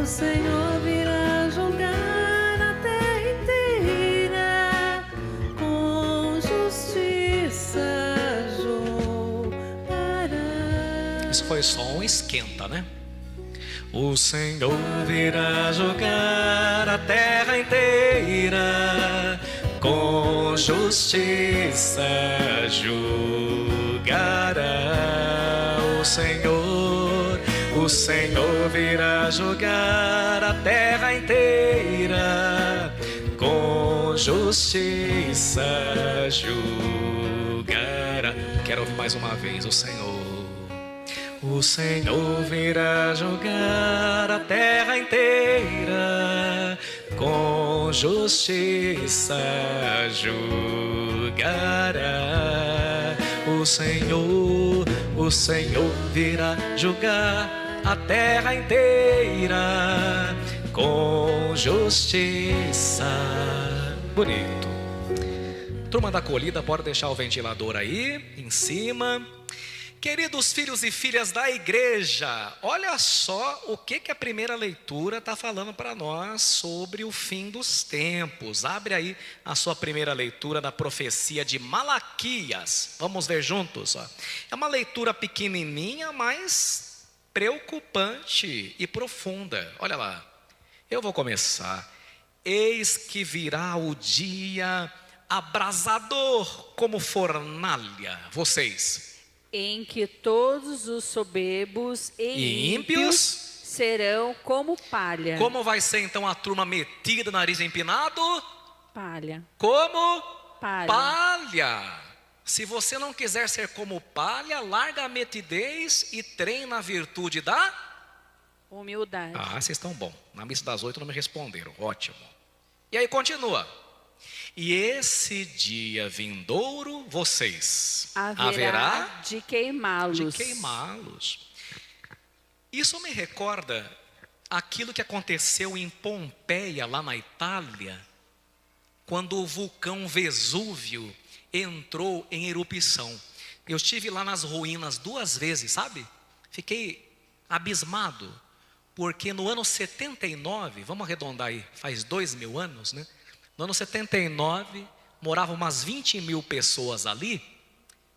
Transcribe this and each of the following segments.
Senhor virá julgar a terra inteira, com justiça julgará. Isso foi só um esquenta, né? O Senhor virá julgar a terra inteira, com justiça julgará. O Senhor virá julgar a terra inteira, com justiça julgará. Quero ouvir mais uma vez. O Senhor virá julgar a terra inteira, com justiça julgará. O Senhor virá julgar a terra inteira, com justiça. Bonito. Turma da acolhida, pode deixar o ventilador aí em cima. Queridos filhos e filhas da igreja, olha só o que a primeira leitura está falando para nós sobre o fim dos tempos. Abre aí a sua primeira leitura da profecia de Malaquias. Vamos ver juntos, ó. É uma leitura pequenininha, mas preocupante e profunda. Olha lá, eu vou começar. Eis que virá o dia abrasador como fornalha. Vocês... em que todos os soberbos e ímpios serão como palha. Como vai ser então a turma metida, nariz empinado? Palha. Como? Palha. Palha. Se você não quiser ser como palha, larga a metidez e treina a virtude da humildade. Ah, vocês estão bom. Na missa das 8 não me responderam. Ótimo. E aí continua. E esse dia vindouro, vocês haverá de queimá-los. Isso me recorda aquilo que aconteceu em Pompeia, lá na Itália, quando o vulcão Vesúvio entrou em erupção. Eu estive lá nas ruínas 2 vezes, sabe? Fiquei abismado, porque no ano 79, vamos arredondar aí, faz 2000 anos, né? No ano 79, moravam umas 20.000 pessoas ali.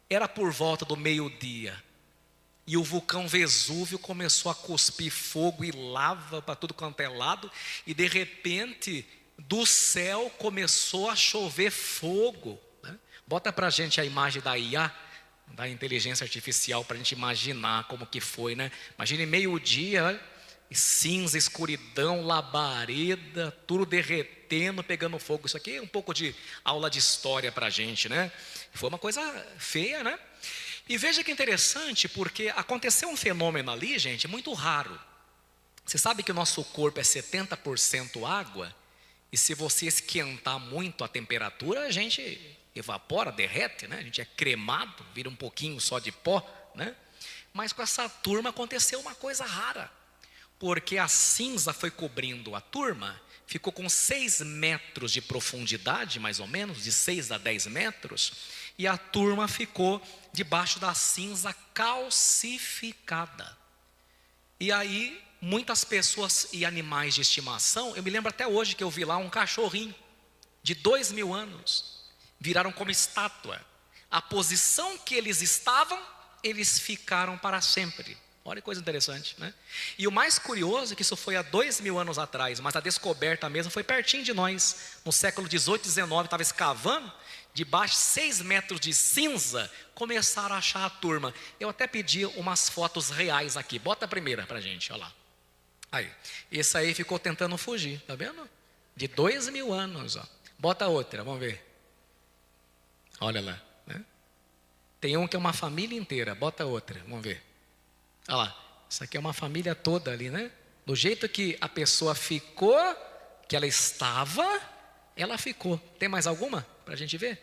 Era por volta do meio-dia. E o vulcão Vesúvio começou a cuspir fogo e lava para tudo quanto é lado. E de repente, do céu começou a chover fogo, né? Bota para a gente a imagem da IA, da inteligência artificial, para a gente imaginar como que foi, né? Imagine meio-dia, cinza, escuridão, labareda, tudo derretendo, pegando fogo. Isso aqui é um pouco de aula de história para a gente, né? Foi uma coisa feia, né? E veja que interessante, porque aconteceu um fenômeno ali, gente, muito raro. Você sabe que o nosso corpo é 70% água, e se você esquentar muito a temperatura, a gente evapora, derrete, né? A gente é cremado, vira um pouquinho só de pó, né? Mas com essa turma aconteceu uma coisa rara, porque a cinza foi cobrindo a turma, ficou com 6 metros de profundidade, mais ou menos, de 6 a 10 metros, e a turma ficou debaixo da cinza calcificada. E aí, muitas pessoas e animais de estimação, eu me lembro até hoje que eu vi lá um cachorrinho de 2000 anos, viraram como estátua. A posição que eles estavam, eles ficaram para sempre. Olha que coisa interessante, né? E o mais curioso é que isso foi há 2000 anos atrás, mas a descoberta mesmo foi pertinho de nós. No século 18, 19, estava escavando, debaixo de 6 metros de cinza, começaram a achar a turma. Eu até pedi umas fotos reais aqui. Bota a primeira pra gente, olha lá. Aí, esse aí ficou tentando fugir, tá vendo? De 2000 anos, ó. Bota outra, vamos ver. Olha lá, né? Tem um que é uma família inteira, bota outra, vamos ver. Olha lá, isso aqui é uma família toda ali, né? Do jeito que a pessoa ficou, que ela estava, ela ficou. Tem mais alguma para a gente ver?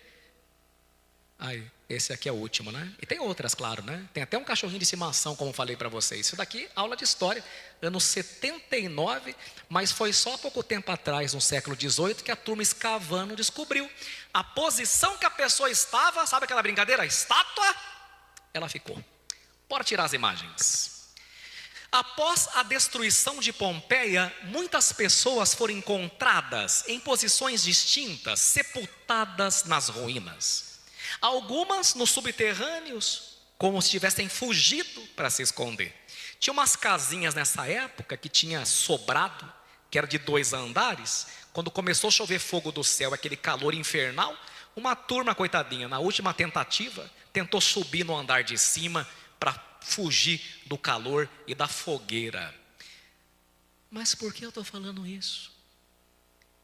Aí, esse aqui é o último, né? E tem outras, claro, né? Tem até um cachorrinho de estimação, como falei para vocês. Isso daqui, aula de história, ano 79, mas foi só há pouco tempo atrás, no século 18, que a turma escavando descobriu a posição que a pessoa estava, sabe aquela brincadeira? A estátua, ela ficou. Bora tirar as imagens. Após a destruição de Pompeia, muitas pessoas foram encontradas em posições distintas, sepultadas nas ruínas. Algumas nos subterrâneos, como se tivessem fugido para se esconder. Tinha umas casinhas nessa época que tinha sobrado, que era de 2 andares. Quando começou a chover fogo do céu, aquele calor infernal, uma turma, coitadinha, na última tentativa, tentou subir no andar de cima para fugir do calor e da fogueira. Mas por que eu estou falando isso?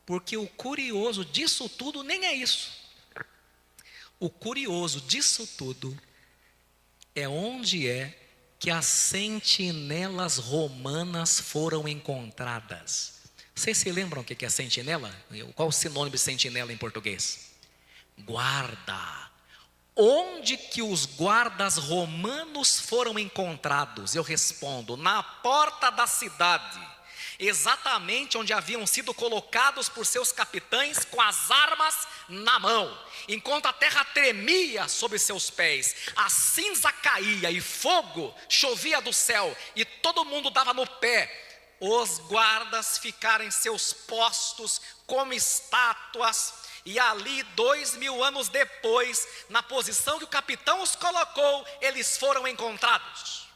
Porque o curioso disso tudo nem é isso. O curioso disso tudo é onde é que as sentinelas romanas foram encontradas. Vocês se lembram o que é sentinela? Qual o sinônimo de sentinela em português? Guarda. Onde que os guardas romanos foram encontrados? Eu respondo, na porta da cidade, exatamente onde haviam sido colocados por seus capitães com as armas na mão. Enquanto a terra tremia sob seus pés, a cinza caía e fogo chovia do céu e todo mundo dava no pé, os guardas ficaram em seus postos como estátuas. E ali 2000 anos depois, na posição que o capitão os colocou, eles foram encontrados.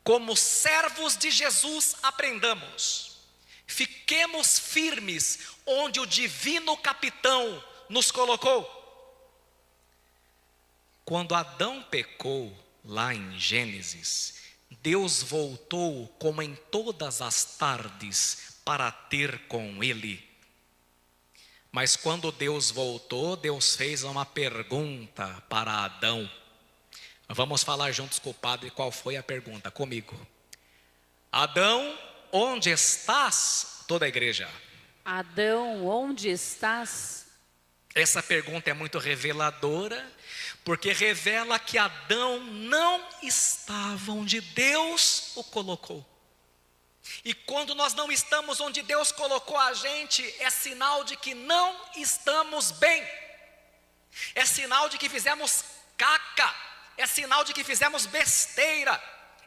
Como servos de Jesus, aprendamos. Fiquemos firmes onde o divino capitão nos colocou. Quando Adão pecou, lá em Gênesis, Deus voltou como em todas as tardes para ter com ele. Mas quando Deus voltou, Deus fez uma pergunta para Adão. Vamos falar juntos com o padre qual foi a pergunta comigo. Adão, onde estás? Toda a igreja. Adão, onde estás? Essa pergunta é muito reveladora, porque revela que Adão não estava onde Deus o colocou. E quando nós não estamos onde Deus colocou a gente, é sinal de que não estamos bem. É sinal de que fizemos caca. É sinal de que fizemos besteira.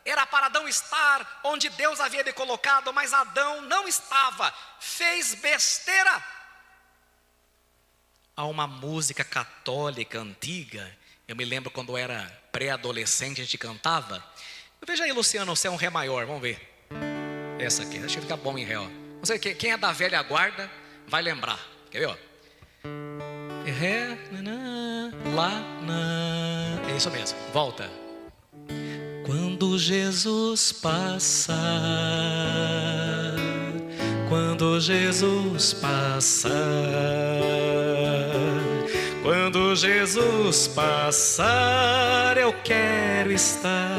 Era para Adão estar onde Deus havia lhe colocado, mas Adão não estava. Fez besteira. Há uma música católica antiga. Eu me lembro quando eu era pré-adolescente, a gente cantava. Veja aí, Luciano, o céu é um ré maior, vamos ver. Essa aqui, deixa eu ficar bom em ré, ó. Não sei, quem é da velha guarda vai lembrar. Quer ver, ó? Ré, nanã, lá, nanã. É isso mesmo, volta. Quando Jesus passar, quando Jesus passar, quando Jesus passar, eu quero estar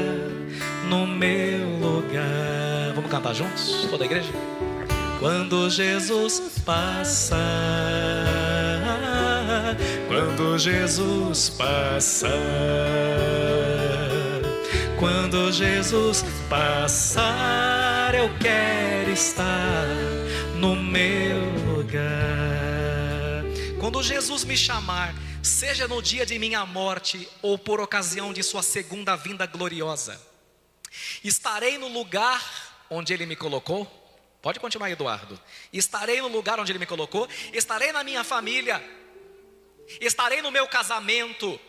no meu lugar. Vamos cantar juntos, toda a igreja? Quando Jesus passar, quando Jesus passar, quando Jesus passar, eu quero estar no meu lugar. Quando Jesus me chamar, seja no dia de minha morte ou por ocasião de sua segunda vinda gloriosa, estarei no lugar onde Ele me colocou. Pode continuar, Eduardo. Estarei no lugar onde Ele me colocou. Estarei na minha família. Estarei no meu casamento.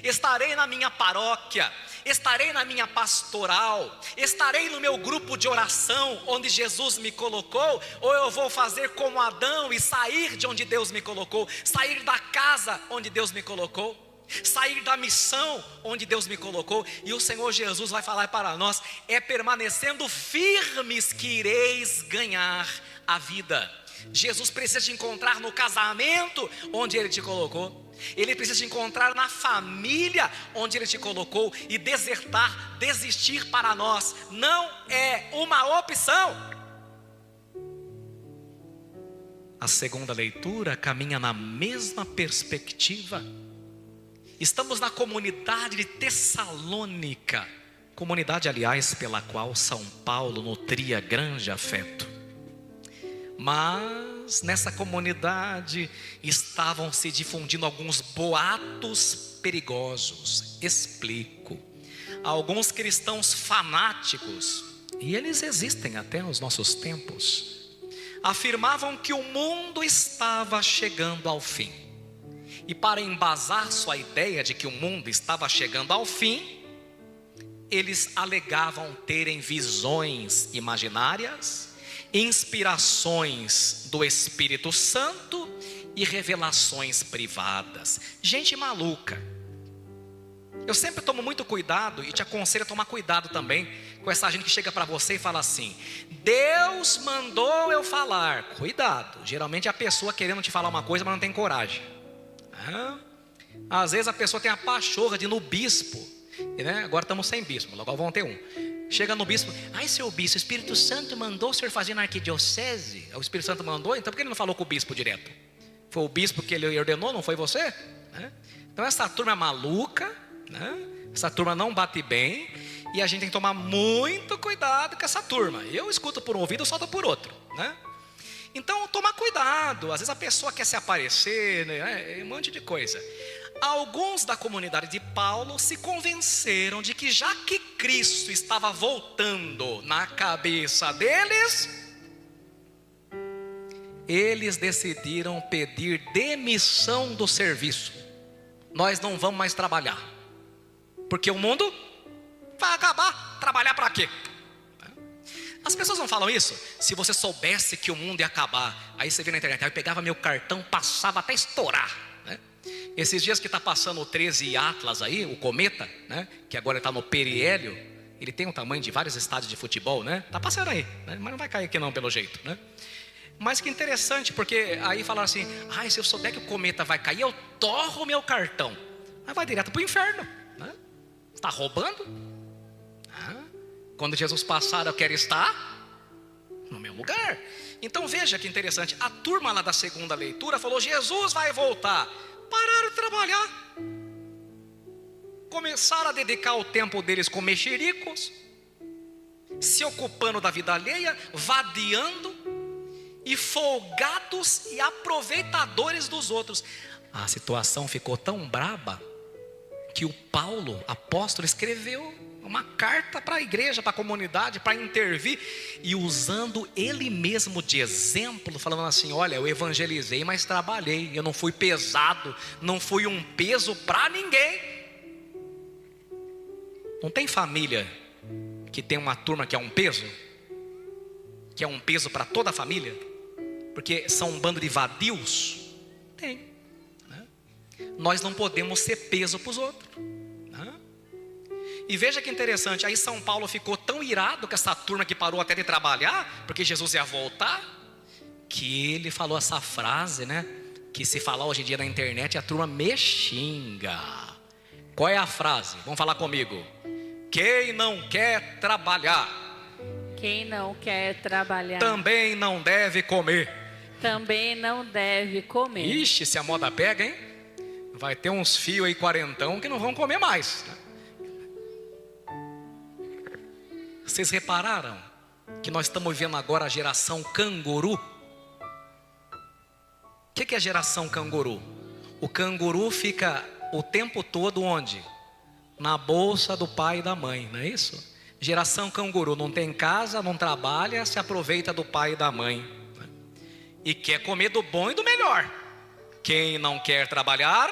Estarei na minha paróquia. Estarei na minha pastoral. Estarei no meu grupo de oração onde Jesus me colocou. Ou eu vou fazer como Adão e sair de onde Deus me colocou, sair da casa onde Deus me colocou, sair da missão onde Deus me colocou. E o Senhor Jesus vai falar para nós: é permanecendo firmes que ireis ganhar a vida. Jesus precisa te encontrar no casamento onde Ele te colocou. Ele precisa te encontrar na família onde Ele te colocou. E desertar, desistir para nós não é uma opção. A segunda leitura caminha na mesma perspectiva. Estamos na comunidade de Tessalônica, comunidade, aliás, pela qual São Paulo nutria grande afeto. Mas nessa comunidade estavam se difundindo alguns boatos perigosos. Explico. alguns cristãos fanáticos, e eles existem até nos nossos tempos, afirmavam que o mundo estava chegando ao fim. E para embasar sua ideia de que o mundo estava chegando ao fim, eles alegavam terem visões imaginárias, inspirações do Espírito Santo e revelações privadas. Gente maluca. Eu sempre tomo muito cuidado e te aconselho a tomar cuidado também com essa gente que chega para você e fala assim: Deus mandou eu falar. Cuidado, geralmente é a pessoa querendo te falar uma coisa, mas não tem coragem. Às vezes a pessoa tem a pachorra de ir no bispo, né? Agora estamos sem bispo, logo vão ter um. Chega no bispo: ai, seu bispo, o Espírito Santo mandou o senhor fazer na arquidiocese? O Espírito Santo mandou, então por que ele não falou com o bispo direto? Foi o bispo que ele ordenou, não foi você? Então essa turma é maluca, essa turma não bate bem, e a gente tem que tomar muito cuidado com essa turma. Eu escuto por um ouvido, eu solto por outro, né? Então tomar cuidado. Às vezes a pessoa quer se aparecer, né? Um monte de coisa. Alguns da comunidade de Paulo se convenceram de que já que Cristo estava voltando na cabeça deles, eles decidiram pedir demissão do serviço. Nós não vamos mais trabalhar, porque o mundo vai acabar. Trabalhar para quê? As pessoas não falam isso. Se você soubesse que o mundo ia acabar, aí você vê na internet, aí eu pegava meu cartão, passava até estourar, né? Esses dias que está passando o 13 Atlas aí, o cometa, né? Que agora está no periélio. Ele tem um tamanho de vários estádios de futebol, né? Está passando aí, né? Mas não vai cair aqui não, pelo jeito, né? Mas que interessante, porque aí falaram assim: ai, se eu souber que o cometa vai cair, eu torro o meu cartão. Aí vai direto para o inferno, né? Está roubando? Quando Jesus passar, eu quero estar no meu lugar. Então veja que interessante. A turma lá da segunda leitura falou: Jesus vai voltar. Pararam de trabalhar, começaram a dedicar o tempo deles com mexericos, se ocupando da vida alheia, vadiando, e folgados e aproveitadores dos outros. A situação ficou tão braba que o Paulo, apóstolo, escreveu uma carta para a igreja, para a comunidade, para intervir, e usando ele mesmo de exemplo, falando assim: olha, eu evangelizei, mas trabalhei, eu não fui pesado, não fui um peso para ninguém. Não tem família que tem uma turma que é um peso, que é um peso para toda a família, porque são um bando de vadios? Tem, né? Nós não podemos ser peso para os outros. E veja que interessante, aí São Paulo ficou tão irado com essa turma que parou até de trabalhar, porque Jesus ia voltar, que ele falou essa frase, né? Que se falar hoje em dia na internet, a turma me xinga. Qual é a frase? Vamos falar comigo. Quem não quer trabalhar, quem não quer trabalhar, também não deve comer. Também não deve comer. Ixi, se a moda pega, hein? Vai ter uns fios aí quarentão que não vão comer mais, né? Vocês repararam que nós estamos vivendo agora a geração canguru? O que é a geração canguru? O canguru fica o tempo todo onde? Na bolsa do pai e da mãe, não é isso? Geração canguru, não tem casa, não trabalha, se aproveita do pai e da mãe, né? E quer comer do bom e do melhor. Quem não quer trabalhar,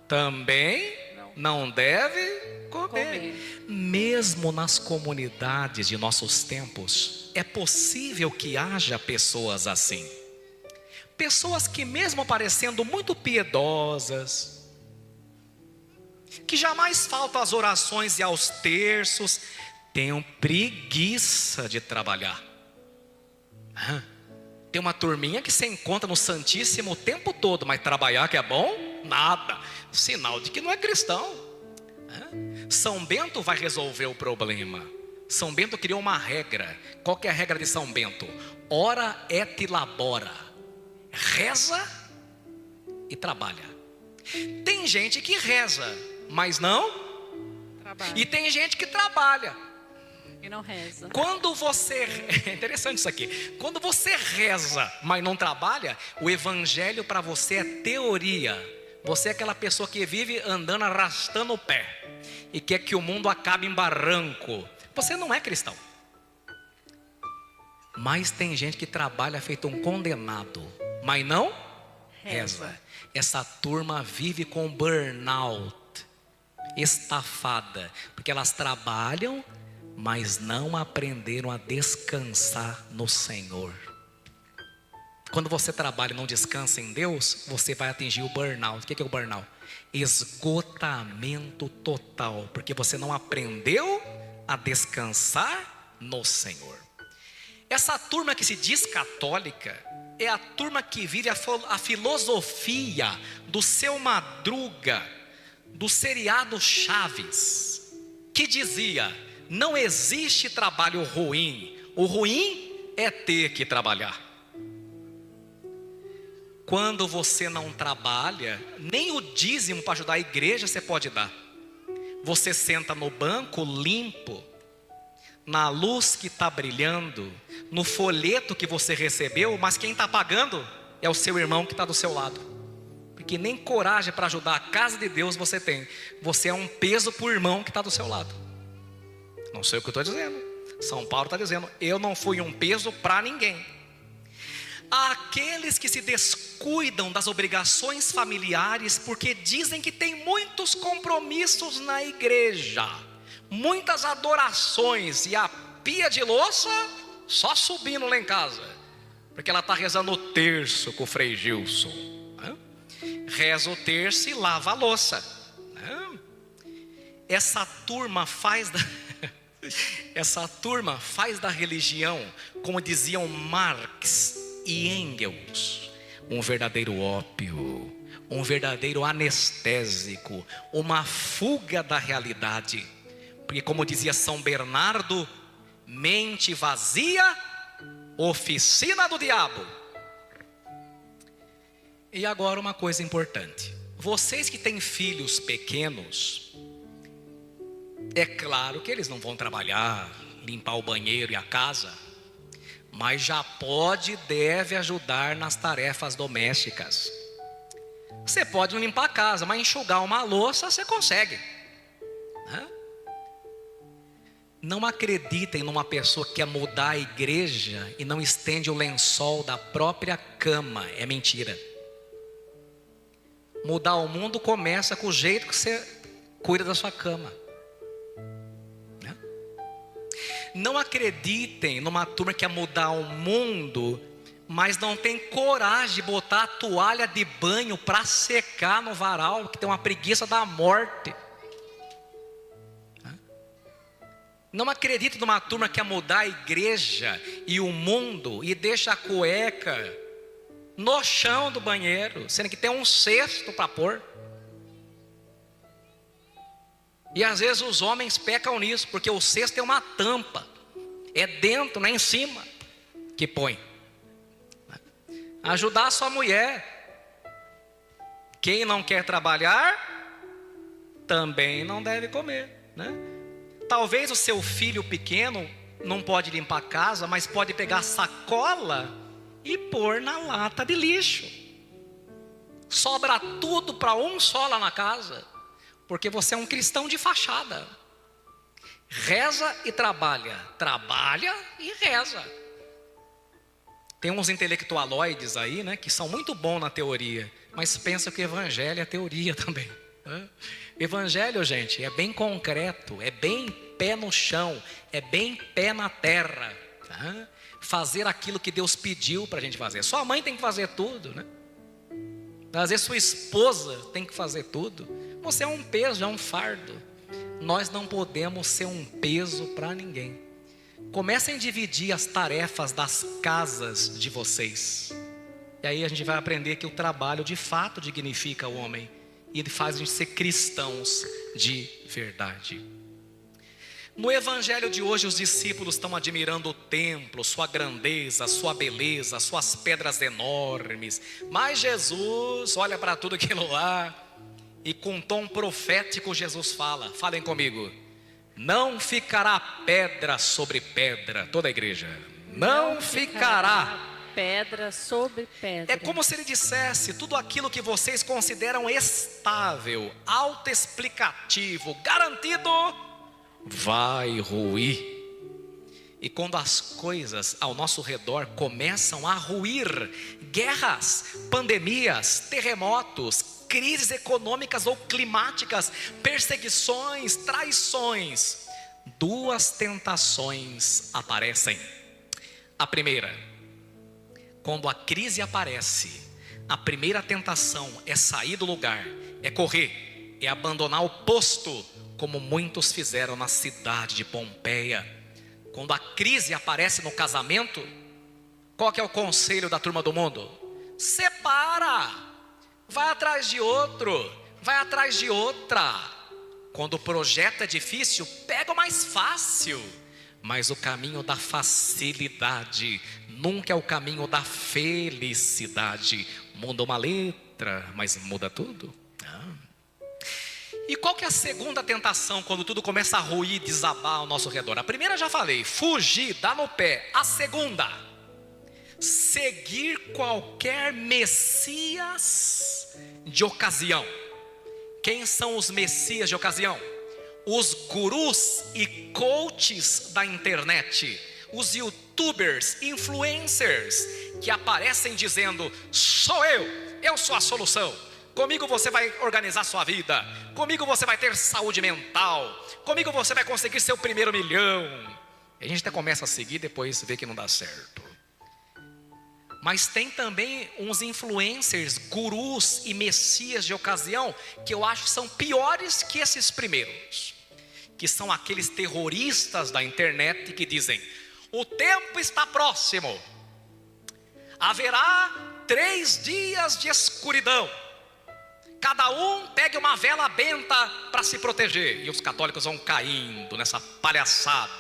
também não deve comer. Mesmo nas comunidades de nossos tempos, é possível que haja pessoas assim. Pessoas que, mesmo parecendo muito piedosas, que jamais faltam às orações e aos terços, tenham preguiça de trabalhar. Tem uma turminha que se encontra no Santíssimo o tempo todo, mas trabalhar que é bom? Nada. Sinal de que não é cristão. São Bento vai resolver o problema. São Bento criou uma regra. Qual que é a regra de São Bento? Ora et labora. Reza e trabalha. Tem gente que reza, mas não trabalha. E tem gente que trabalha e não reza. Quando você, é interessante isso aqui. Quando você reza, mas não trabalha, o evangelho para você é teoria. Você é aquela pessoa que vive andando, arrastando o pé. e quer que o mundo acabe em barranco, você não é cristão. Mas tem gente que trabalha feito um condenado, mas não reza. Essa turma vive com burnout, estafada, porque elas trabalham, mas não aprenderam a descansar no Senhor. Quando você trabalha e não descansa em Deus, você vai atingir o burnout. O que é o burnout? Esgotamento total, porque você não aprendeu a descansar no Senhor. Essa turma que se diz católica é a turma que vive a filosofia do Seu Madruga, do seriado Chaves, que dizia: não existe trabalho ruim, o ruim é ter que trabalhar. Quando você não trabalha, nem o dízimo para ajudar a igreja você pode dar. Você senta no banco limpo, na luz que está brilhando, no folheto que você recebeu, mas quem está pagando é o seu irmão que está do seu lado. Porque nem coragem para ajudar a casa de Deus você tem. Você é um peso para o irmão que está do seu lado. Não sei o que eu estou dizendo. São Paulo está dizendo: eu não fui um peso para ninguém. Há aqueles que se descuidam das obrigações familiares porque dizem que tem muitos compromissos na igreja, muitas adorações, e a pia de louça só subindo lá em casa, porque ela está rezando o terço com o Frei Gilson, né? Reza o terço e lava a louça, né? Essa turma faz da religião, como diziam Marx e Engels, um verdadeiro ópio, um verdadeiro anestésico, uma fuga da realidade. Porque, como dizia São Bernardo, mente vazia, oficina do diabo. E agora uma coisa importante: vocês que têm filhos pequenos, é claro que eles não vão trabalhar, limpar o banheiro e a casa, mas já pode e deve ajudar nas tarefas domésticas. Você pode não limpar a casa, mas enxugar uma louça você consegue, né? Não acreditem numa pessoa que quer mudar a igreja e não estende o lençol da própria cama. É mentira. Mudar o mundo começa com o jeito que você cuida da sua cama. Não acreditem numa turma que quer mudar o mundo, mas não tem coragem de botar a toalha de banho para secar no varal, que tem uma preguiça da morte. Não acredito numa turma que quer mudar a igreja e o mundo e deixa a cueca no chão do banheiro, sendo que tem um cesto para pôr. E às vezes os homens pecam nisso, porque o cesto tem uma tampa, é dentro, não é em cima que põe. Ajudar a sua mulher. Quem não quer trabalhar também não deve comer, né? Talvez o seu filho pequeno não pode limpar a casa, mas pode pegar a sacola e pôr na lata de lixo. Sobra tudo para um só lá na casa, porque você é um cristão de fachada. Reza e trabalha, trabalha e reza. Tem uns intelectualoides aí, né, que são muito bons na teoria, mas pensam que o evangelho é teoria também. Evangelho, gente, é bem concreto, é bem pé no chão, é bem pé na terra, tá? Fazer aquilo que Deus pediu para a gente fazer. Sua mãe tem que fazer tudo, né? Às vezes sua esposa tem que fazer tudo. Você é um peso, é um fardo. Nós não podemos ser um peso para ninguém. Comecem a dividir as tarefas das casas de vocês. E aí a gente vai aprender que o trabalho de fato dignifica o homem e faz a gente ser cristãos de verdade. No evangelho de hoje, os discípulos estão admirando o templo, sua grandeza, sua beleza, suas pedras enormes. Mas Jesus olha para tudo aquilo lá e com um tom profético Jesus fala, falem comigo: não ficará pedra sobre pedra, toda a igreja, não ficará pedra sobre pedra. É como se ele dissesse: tudo aquilo que vocês consideram estável, autoexplicativo, garantido, vai ruir. E quando as coisas ao nosso redor começam a ruir, guerras, pandemias, terremotos, crises econômicas ou climáticas, perseguições, traições, duas tentações aparecem. A primeira, quando a crise aparece, a primeira tentação é sair do lugar, é correr, é abandonar o posto, como muitos fizeram na cidade de Pompeia. Quando a crise aparece no casamento, qual que é o conselho da turma do mundo? Separa, vai atrás de outro, vai atrás de outra. Quando o projeto é difícil, pega o mais fácil. Mas o caminho da facilidade nunca é o caminho da felicidade. Muda uma letra, mas muda tudo. E qual que é a segunda tentação quando tudo começa a ruir, desabar ao nosso redor? A primeira já falei, fugir, dar no pé. A segunda, seguir qualquer messias de ocasião. Quem são os messias de ocasião? Os gurus e coaches da internet, os youtubers, influencers, que aparecem dizendo: sou eu sou a solução. Comigo você vai organizar sua vida. Comigo você vai ter saúde mental. Comigo você vai conseguir seu primeiro milhão. A gente até começa a seguir, depois vê que não dá certo. Mas tem também uns influencers, gurus e messias de ocasião, que eu acho que são piores que esses primeiros. Que são aqueles terroristas da internet que dizem: o tempo está próximo. Haverá 3 dias de escuridão. Cada um pegue uma vela benta para se proteger. E os católicos vão caindo nessa palhaçada.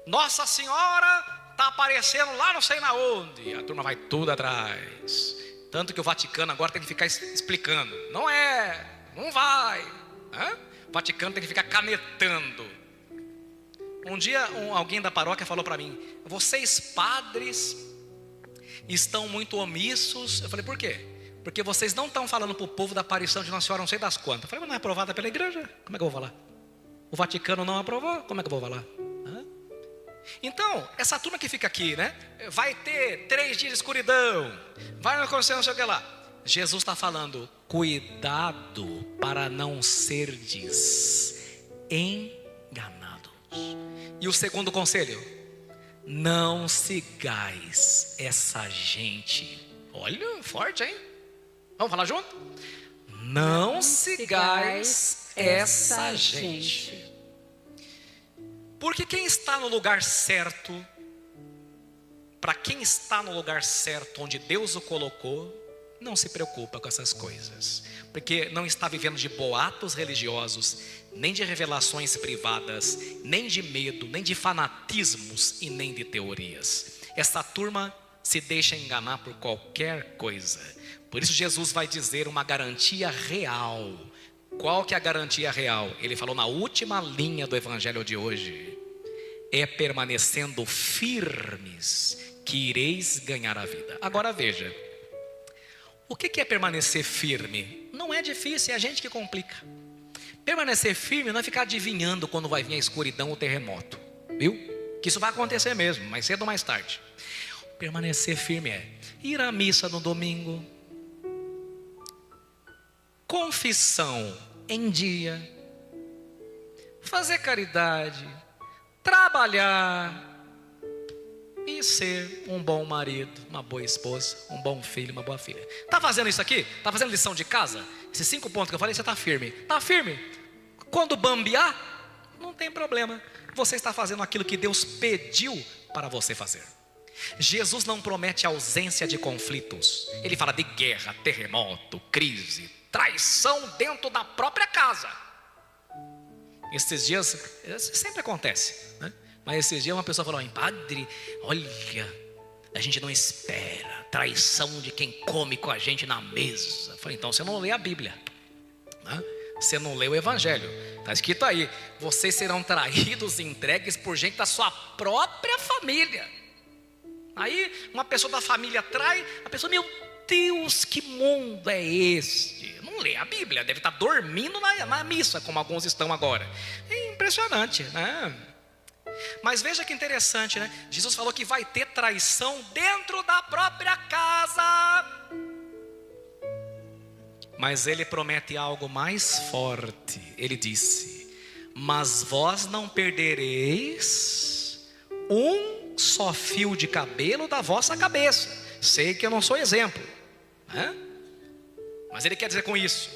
Nossa Senhora está aparecendo lá não sei na onde. A turma vai tudo atrás. Tanto que o Vaticano agora tem que ficar explicando. Não é, não vai. O Vaticano tem que ficar canetando. Um dia alguém da paróquia falou para mim: vocês padres estão muito omissos. Eu falei: por quê? Porque vocês não estão falando para o povo da aparição de Nossa Senhora não sei das quantas. Eu falei: mas não é aprovada pela igreja, como é que eu vou falar? O Vaticano não aprovou, como é que eu vou falar? Então, essa turma que fica aqui, né? Vai ter 3 dias de escuridão, vai acontecer não sei o que lá. Jesus está falando: cuidado para não serdes enganados. E o segundo conselho: não sigais essa gente. Olha, forte, hein? Vamos falar junto? Não sigais essa gente. Porque quem está no lugar certo, para quem está no lugar certo, onde Deus o colocou, não se preocupa com essas coisas. Porque não está vivendo de boatos religiosos, nem de revelações privadas, nem de medo, nem de fanatismos e nem de teorias. Essa turma se deixa enganar por qualquer coisa. Por isso Jesus vai dizer uma garantia real. Qual que é a garantia real? Ele falou na última linha do evangelho de hoje: é permanecendo firmes que ireis ganhar a vida. Agora veja, o que é permanecer firme? Não é difícil, é a gente que complica. Permanecer firme não é ficar adivinhando quando vai vir a escuridão ou o terremoto, viu? Que isso vai acontecer mesmo, mais cedo ou mais tarde. Permanecer firme é ir à missa no domingo, confissão em dia, fazer caridade, trabalhar e ser um bom marido, uma boa esposa, um bom filho, uma boa filha. Está fazendo isso aqui? Está fazendo lição de casa? Esses 5 pontos que eu falei, você está firme. Está firme? Quando bambear, não tem problema. Você está fazendo aquilo que Deus pediu para você fazer. Jesus não promete ausência de conflitos. Ele fala de guerra, terremoto, crise, traição dentro da própria casa. Esses dias, sempre acontece, né? Mas esses dias uma pessoa falou: padre, olha, a gente não espera traição de quem come com a gente na mesa. Eu falei: então você não lê a Bíblia, né? Você não leu o Evangelho. Está escrito aí: vocês serão traídos e entregues por gente da sua própria família. Aí uma pessoa da família trai, a pessoa, meu Deus, que mundo é este? Não lê a Bíblia, deve estar dormindo na missa, como alguns estão agora. É impressionante, né? Mas veja que interessante, né? Jesus falou que vai ter traição dentro da própria casa. Mas ele promete algo mais forte. Ele disse: mas vós não perdereis um só fio de cabelo da vossa cabeça. Sei que eu não sou exemplo, né? Mas ele quer dizer com isso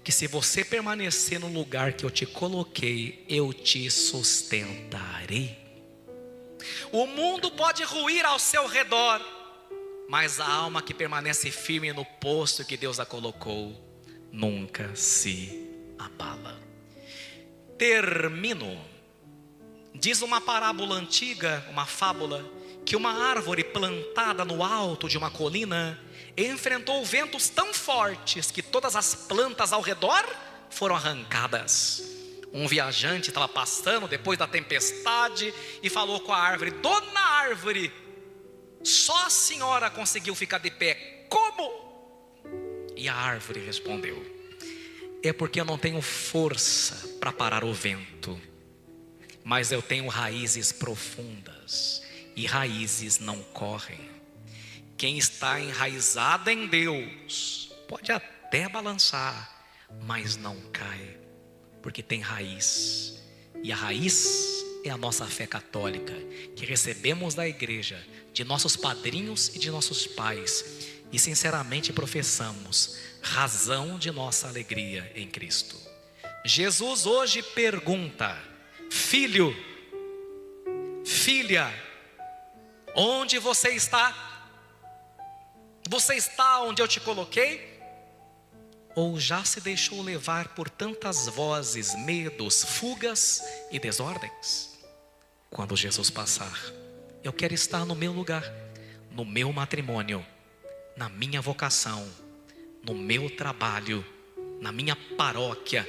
que se você permanecer no lugar que eu te coloquei, eu te sustentarei. O mundo pode ruir ao seu redor, mas a alma que permanece firme no posto que Deus a colocou nunca se abala. Termino. Diz uma parábola antiga, uma fábula, que uma árvore plantada no alto de uma colina enfrentou ventos tão fortes que todas as plantas ao redor foram arrancadas. Um viajante estava passando depois da tempestade e falou com a árvore: dona árvore, só a senhora conseguiu ficar de pé, como? E a árvore respondeu: é porque eu não tenho força para parar o vento, mas eu tenho raízes profundas, e raízes não correm. Quem está enraizado em Deus pode até balançar, mas não cai, porque tem raiz. E a raiz é a nossa fé católica, que recebemos da igreja, de nossos padrinhos e de nossos pais, e sinceramente professamos, razão de nossa alegria em Cristo. Jesus hoje pergunta: filho, filha, onde você está? Você está onde eu te coloquei? Ou já se deixou levar por tantas vozes, medos, fugas e desordens? Quando Jesus passar, eu quero estar no meu lugar, no meu matrimônio, na minha vocação, no meu trabalho, na minha paróquia,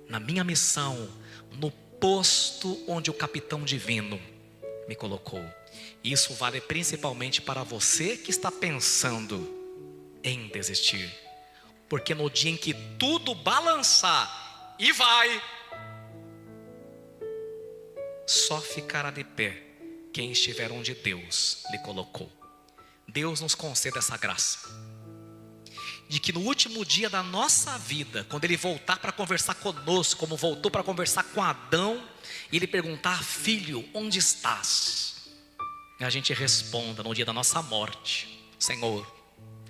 na minha missão, no posto onde o capitão divino me colocou. Isso vale principalmente para você que está pensando em desistir, porque no dia em que tudo balançar, e vai, só ficará de pé quem estiver onde Deus lhe colocou. Deus nos conceda essa graça, de que no último dia da nossa vida, quando Ele voltar para conversar conosco, como voltou para conversar com Adão, e Ele perguntar: filho, onde estás? E a gente responda no dia da nossa morte: Senhor,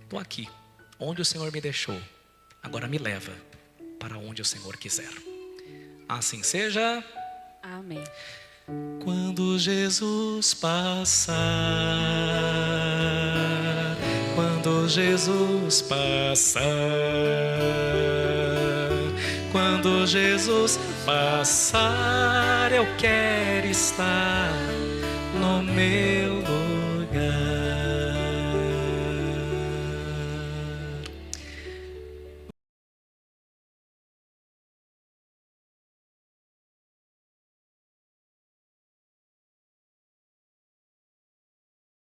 estou aqui, onde o Senhor me deixou, agora me leva para onde o Senhor quiser. Assim seja. Amém. Quando Jesus passar, quando Jesus passar, quando Jesus passar, eu quero estar no meu